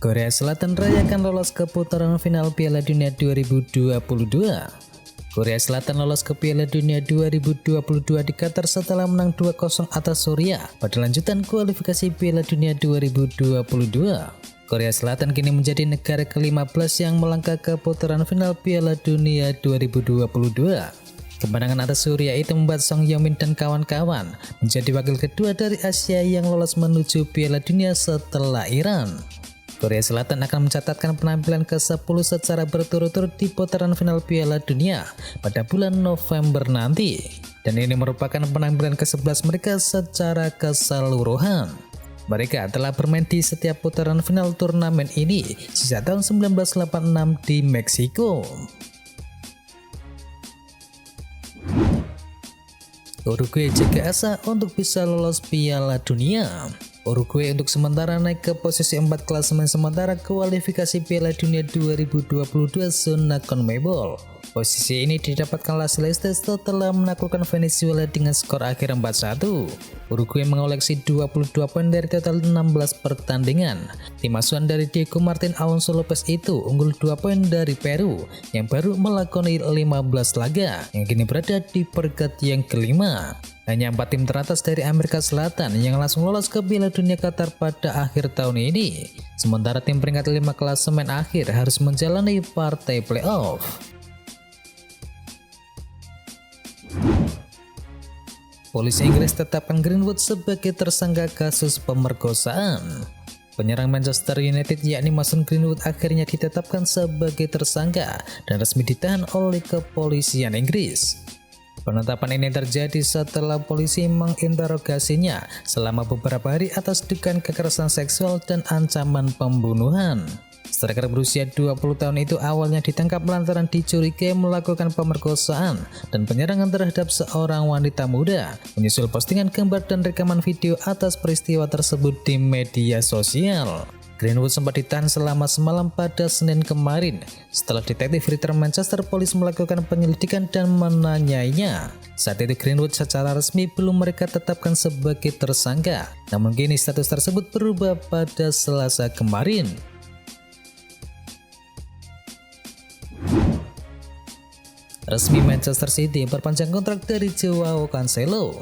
Korea Selatan rayakan lolos ke putaran final Piala Dunia 2022. Korea Selatan lolos ke Piala Dunia 2022 di Qatar setelah menang 2-0 atas Suriah pada lanjutan kualifikasi Piala Dunia 2022. Korea Selatan kini menjadi negara ke-15 yang melangkah ke putaran final Piala Dunia 2022. Kemenangan atas Suriah itu membuat Song Hyo-min dan kawan-kawan menjadi wakil kedua dari Asia yang lolos menuju Piala Dunia setelah Iran. Korea Selatan akan mencatatkan penampilan ke-10 secara berturut-turut di putaran final Piala Dunia pada bulan November nanti. Dan ini merupakan penampilan ke-11 mereka secara keseluruhan. Mereka telah bermain di setiap putaran final turnamen ini sejak tahun 1986 di Meksiko. Uruguay jaga asa untuk bisa lolos Piala Dunia. Uruguay untuk sementara naik ke posisi 4 klasemen sementara kualifikasi Piala Dunia 2022 zona CONMEBOL. Posisi ini didapatkan La Celeste setelah menaklukkan Venezuela dengan skor akhir 4-1. Uruguay mengoleksi 22 poin dari total 16 pertandingan. Tim asuhan dari Diego Martin Alonso Lopez itu unggul 2 poin dari Peru yang baru melakoni 15 laga yang kini berada di peringkat yang kelima. Hanya 4 tim teratas dari Amerika Selatan yang langsung lolos ke Piala Dunia Qatar pada akhir tahun ini. Sementara tim peringkat 5 klasemen akhir harus menjalani partai playoff. Polisi Inggris tetapkan Greenwood sebagai tersangka kasus pemerkosaan. Penyerang Manchester United yakni Mason Greenwood akhirnya ditetapkan sebagai tersangka dan resmi ditahan oleh kepolisian Inggris. Penetapan ini terjadi setelah polisi menginterogasinya selama beberapa hari atas dugaan kekerasan seksual dan ancaman pembunuhan. Striker berusia 20 tahun itu awalnya ditangkap lantaran dicurigai melakukan pemerkosaan dan penyerangan terhadap seorang wanita muda, menyusul postingan gambar dan rekaman video atas peristiwa tersebut di media sosial. Greenwood sempat ditahan selama semalam pada Senin kemarin setelah detektif Reader Manchester Police melakukan penyelidikan dan menanyainya. Saat itu Greenwood secara resmi belum mereka tetapkan sebagai tersangka, namun kini status tersebut berubah pada Selasa kemarin. Resmi Manchester City perpanjang kontrak dari Joao Cancelo.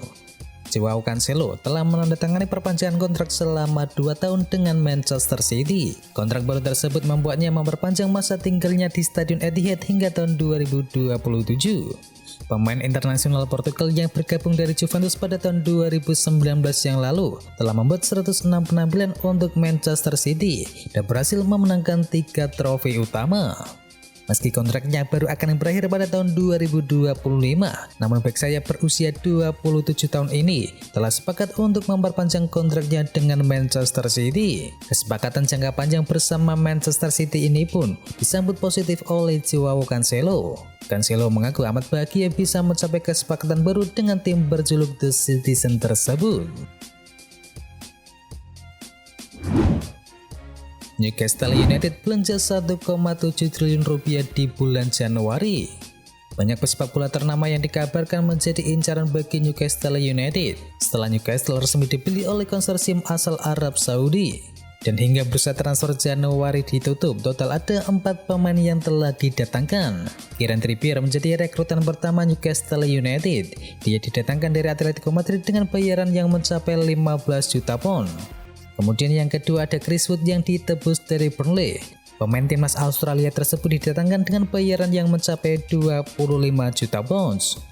Joao Cancelo telah menandatangani perpanjangan kontrak selama 2 tahun dengan Manchester City. Kontrak baru tersebut membuatnya memperpanjang masa tinggalnya di Stadion Etihad hingga tahun 2027. Pemain internasional Portugal yang bergabung dari Juventus pada tahun 2019 yang lalu telah membuat 106 penampilan untuk Manchester City dan berhasil memenangkan 3 trofi utama. Meski kontraknya baru akan berakhir pada tahun 2025, namun bek sayap berusia 27 tahun ini telah sepakat untuk memperpanjang kontraknya dengan Manchester City. Kesepakatan jangka panjang bersama Manchester City ini pun disambut positif oleh Joao Cancelo. Cancelo mengaku amat bahagia bisa mencapai kesepakatan baru dengan tim berjuluk The Citizen tersebut. Newcastle United belanja 1,7 triliun rupiah di bulan Januari. Banyak pesepak bola ternama yang dikabarkan menjadi incaran bagi Newcastle United setelah Newcastle resmi dibeli oleh konsorsium asal Arab Saudi. Dan hingga bursa transfer Januari ditutup, total ada 4 pemain yang telah didatangkan. Kieran Trippier menjadi rekrutan pertama Newcastle United. Dia didatangkan dari Atletico Madrid dengan bayaran yang mencapai 15 juta pound. Kemudian yang kedua ada Chris Wood yang ditebus dari Burnley. Pemain timnas Australia tersebut didatangkan dengan bayaran yang mencapai 25 juta pounds.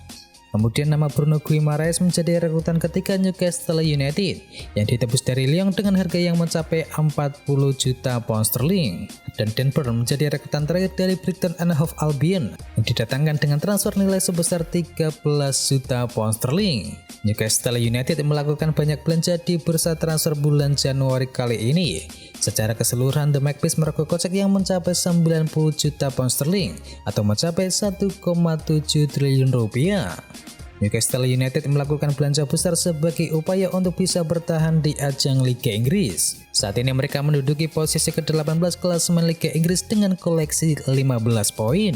Kemudian nama Bruno Guimaraes menjadi rekrutan ketiga Newcastle United yang ditebus dari Lyon dengan harga yang mencapai 40 juta pound sterling. Dan Dan Burn menjadi rekrutan terakhir dari Brighton and Hove Albion yang didatangkan dengan transfer nilai sebesar 13 juta pound sterling. Newcastle United melakukan banyak belanja di bursa transfer bulan Januari kali ini. Secara keseluruhan The Magpies merogoh kocek yang mencapai 90 juta pound sterling atau mencapai 1,7 triliun rupiah. Newcastle United melakukan belanja besar sebagai upaya untuk bisa bertahan di ajang Liga Inggris. Saat ini mereka menduduki posisi ke-18 klasemen Liga Inggris dengan koleksi 15 poin.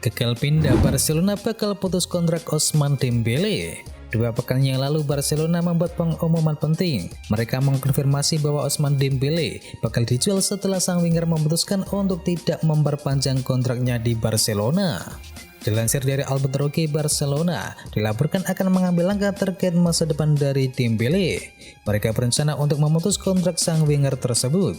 Gagal pindah, Barcelona bakal putus kontrak Ousmane Dembele. 2 pekan yang lalu Barcelona membuat pengumuman penting. Mereka mengkonfirmasi bahwa Ousmane Dembélé bakal dijual setelah sang winger memutuskan untuk tidak memperpanjang kontraknya di Barcelona. Dilansir dari Albattroki, Barcelona dilaporkan akan mengambil langkah terkait masa depan dari Dembélé. Mereka berencana untuk memutus kontrak sang winger tersebut.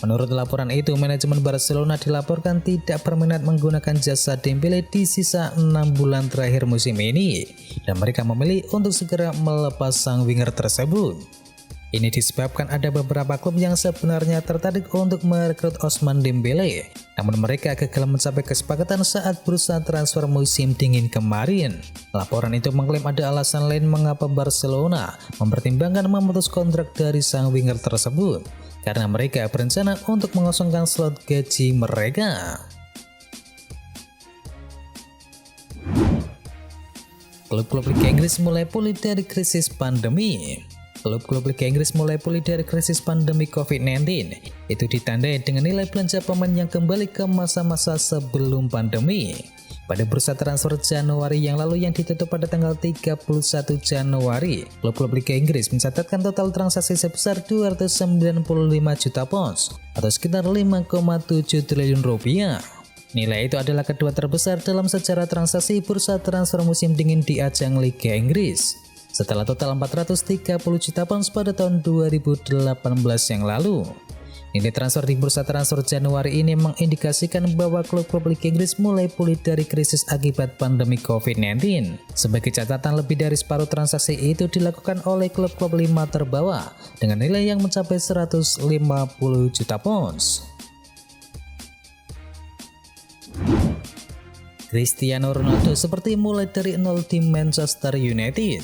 Menurut laporan itu, manajemen Barcelona dilaporkan tidak berminat menggunakan jasa Dembélé di sisa 6 bulan terakhir musim ini, dan mereka memilih untuk segera melepas sang winger tersebut. Ini disebabkan ada beberapa klub yang sebenarnya tertarik untuk merekrut Ousmane Dembélé, namun mereka gagal mencapai kesepakatan saat bursa transfer musim dingin kemarin. Laporan itu mengklaim ada alasan lain mengapa Barcelona mempertimbangkan memutus kontrak dari sang winger tersebut, karena mereka berencana untuk mengosongkan slot gaji mereka. Klub-klub Liga Inggris mulai pulih dari krisis pandemi. Klub-klub Liga Inggris mulai pulih dari krisis pandemi COVID-19. Itu ditandai dengan nilai belanja pemain yang kembali ke masa-masa sebelum pandemi. Pada bursa transfer Januari yang lalu yang ditutup pada tanggal 31 Januari, klub-klub Liga Inggris mencatatkan total transaksi sebesar 295 juta pounds atau sekitar 5,7 triliun rupiah. Nilai itu adalah kedua terbesar dalam sejarah transaksi bursa transfer musim dingin di ajang Liga Inggris, setelah total 430 juta pounds pada tahun 2018 yang lalu. Nilai transfer di bursa transfer Januari ini mengindikasikan bahwa klub-klub Liga Inggris mulai pulih dari krisis akibat pandemi COVID-19. Sebagai catatan, lebih dari separuh transaksi itu dilakukan oleh klub-klub 5 terbawah dengan nilai yang mencapai 150 juta pounds. Cristiano Ronaldo seperti mulai dari nol di Manchester United.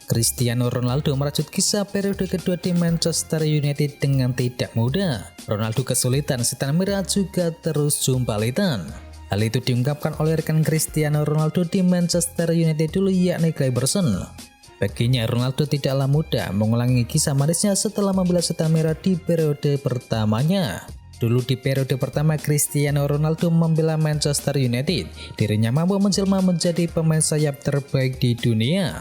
Cristiano Ronaldo merajut kisah periode kedua di Manchester United dengan tidak mudah. Ronaldo kesulitan, setan merah juga terus jumpalitan. Hal itu diungkapkan oleh rekan Cristiano Ronaldo di Manchester United dulu, yakni Clayberson. Baginya, Ronaldo tidaklah mudah mengulangi kisah manisnya setelah membela setan merah di periode pertamanya. Dulu di periode pertama Cristiano Ronaldo membela Manchester United, dirinya mampu menjelma menjadi pemain sayap terbaik di dunia.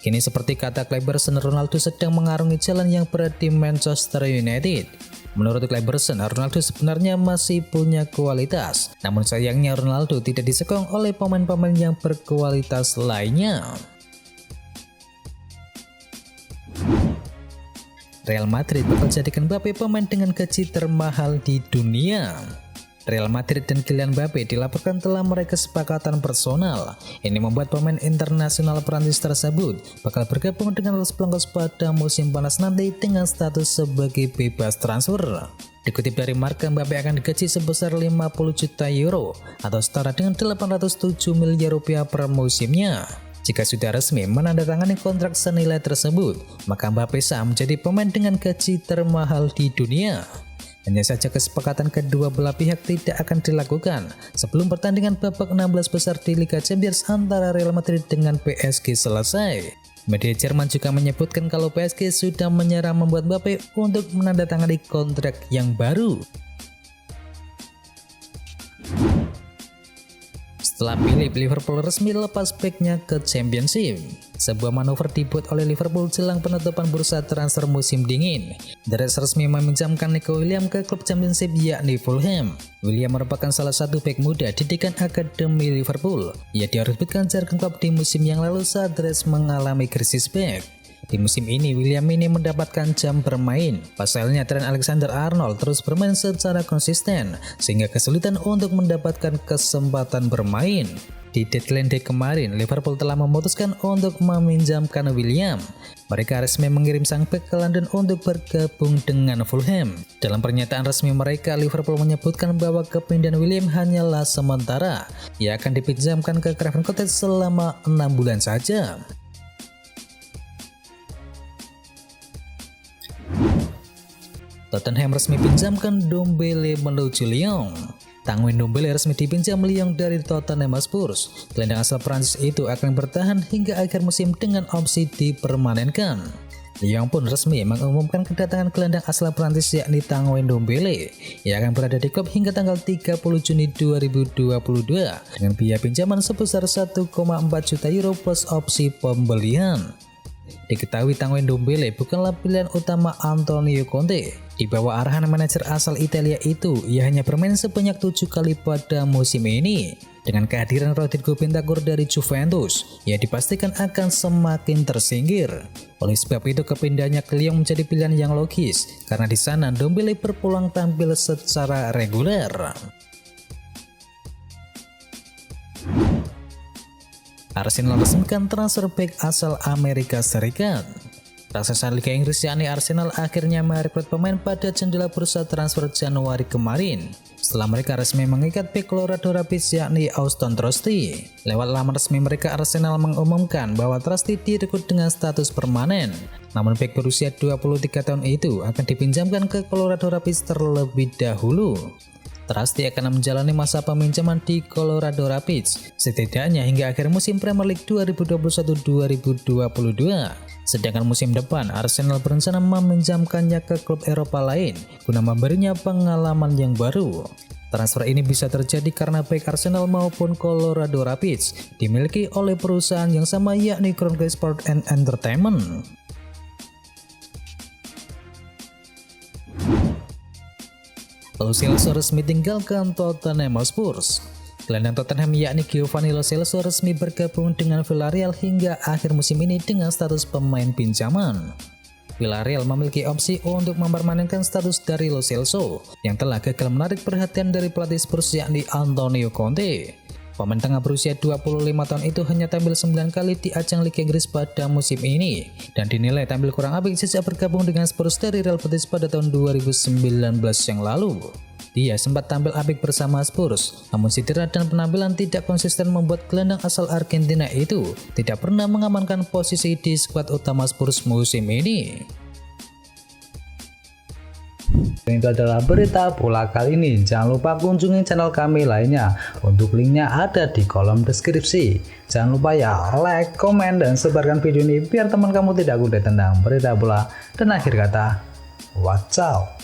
Kini seperti kata Clayberson, Ronaldo sedang mengarungi jalan yang berat di Manchester United. Menurut Clayberson, Ronaldo sebenarnya masih punya kualitas, namun sayangnya Ronaldo tidak disokong oleh pemain-pemain yang berkualitas lainnya. Real Madrid bakal jadikan Mbappe pemain dengan gaji termahal di dunia. Real Madrid dan Kylian Mbappe dilaporkan telah meraih kesepakatan personal. Ini membuat pemain internasional Prancis tersebut bakal bergabung dengan Los Blancos pada musim panas nanti dengan status sebagai bebas transfer. Dikutip dari Marca, Mbappe akan digaji sebesar 50 juta euro atau setara dengan 807 miliar rupiah per musimnya. Jika sudah resmi menandatangani kontrak senilai tersebut, maka Mbappe sah menjadi pemain dengan gaji termahal di dunia. Hanya saja kesepakatan kedua belah pihak tidak akan dilakukan sebelum pertandingan babak 16 besar di Liga Champions antara Real Madrid dengan PSG selesai. Media Jerman juga menyebutkan kalau PSG sudah menyerah membuat Mbappe untuk menandatangani kontrak yang baru. Setelah Philip, Liverpool resmi lepas backnya ke Championship. Sebuah manuver dibuat oleh Liverpool jelang penutupan bursa transfer musim dingin. The Reds resmi meminjamkan Nico Williams ke klub Championship yakni Fulham. Williams merupakan salah satu bek muda didikan akademi Liverpool. Ia diorbitkan jargon klub di musim yang lalu saat The Reds mengalami krisis bek. Di musim ini, William ini mendapatkan jam bermain. Pasalnya, Trent Alexander-Arnold terus bermain secara konsisten, sehingga kesulitan untuk mendapatkan kesempatan bermain. Di deadline day kemarin, Liverpool telah memutuskan untuk meminjamkan William. Mereka resmi mengirim sang bek ke London untuk bergabung dengan Fulham. Dalam pernyataan resmi mereka, Liverpool menyebutkan bahwa kepindahan William hanyalah sementara. Ia akan dipinjamkan ke Craven Cottage selama 6 bulan saja. Tottenham resmi pinjamkan Ndombele menuju Lyon. Tanguy Ndombele resmi dipinjam Lyon dari Tottenham Hotspur. Gelandang asal Prancis itu akan bertahan hingga akhir musim dengan opsi dipermanenkan. Lyon pun resmi mengumumkan kedatangan gelandang asal Prancis yakni Tanguy Ndombele yang akan berada di klub hingga tanggal 30 Juni 2022 dengan biaya pinjaman sebesar 1,4 juta euro plus opsi pembelian. Diketahui Tanguy Ndombele bukanlah pilihan utama Antonio Conte. Di bawah arahan manajer asal Italia itu, ia hanya bermain sebanyak 7 kali pada musim ini. Dengan kehadiran Rodrigo Bentancur dari Juventus, ia dipastikan akan semakin tersingkir. Oleh sebab itu, kepindahannya ke Lyon menjadi pilihan yang logis, karena di sana Ndombele berpeluang tampil secara reguler. Arsenal resmikan transfer bek asal Amerika Serikat. Raksasa Liga Inggris yakni Arsenal akhirnya merekrut pemain pada jendela bursa transfer Januari kemarin setelah mereka resmi mengikat bek Colorado Rapids yakni Auston Trusty. Lewat laman resmi mereka, Arsenal mengumumkan bahwa Trusty direkrut dengan status permanen. Namun bek berusia 23 tahun itu akan dipinjamkan ke Colorado Rapids terlebih dahulu. Trusty akan menjalani masa peminjaman di Colorado Rapids setidaknya hingga akhir musim Premier League 2021-2022. Sedangkan musim depan Arsenal berencana meminjamkannya ke klub Eropa lain guna memberinya pengalaman yang baru. Transfer ini bisa terjadi karena baik Arsenal maupun Colorado Rapids dimiliki oleh perusahaan yang sama yakni Kroenke Sport and Entertainment. Lo Celso resmi tinggalkan Tottenham Hotspur. Gelandang Tottenham yakni Giovanni Lo Celso resmi bergabung dengan Villarreal hingga akhir musim ini dengan status pemain pinjaman. Villarreal memiliki opsi untuk mempermanenkan status dari Lo Celso yang telah gagal menarik perhatian dari pelatih Spurs yakni Antonio Conte. Pemain tengah berusia 25 tahun itu hanya tampil 9 kali di ajang Liga Inggris pada musim ini dan dinilai tampil kurang apik sejak bergabung dengan Spurs dari Real Betis pada tahun 2019 yang lalu. Dia sempat tampil apik bersama Spurs, namun cedera dan penampilan tidak konsisten membuat gelandang asal Argentina itu tidak pernah mengamankan posisi di skuad utama Spurs musim ini. Itu adalah berita bola kali ini. Jangan lupa kunjungi channel kami lainnya. Untuk linknya ada di kolom deskripsi. Jangan lupa ya like, komen, dan sebarkan video ini biar teman kamu tidak kudet tentang berita bola. Dan akhir kata, wacau.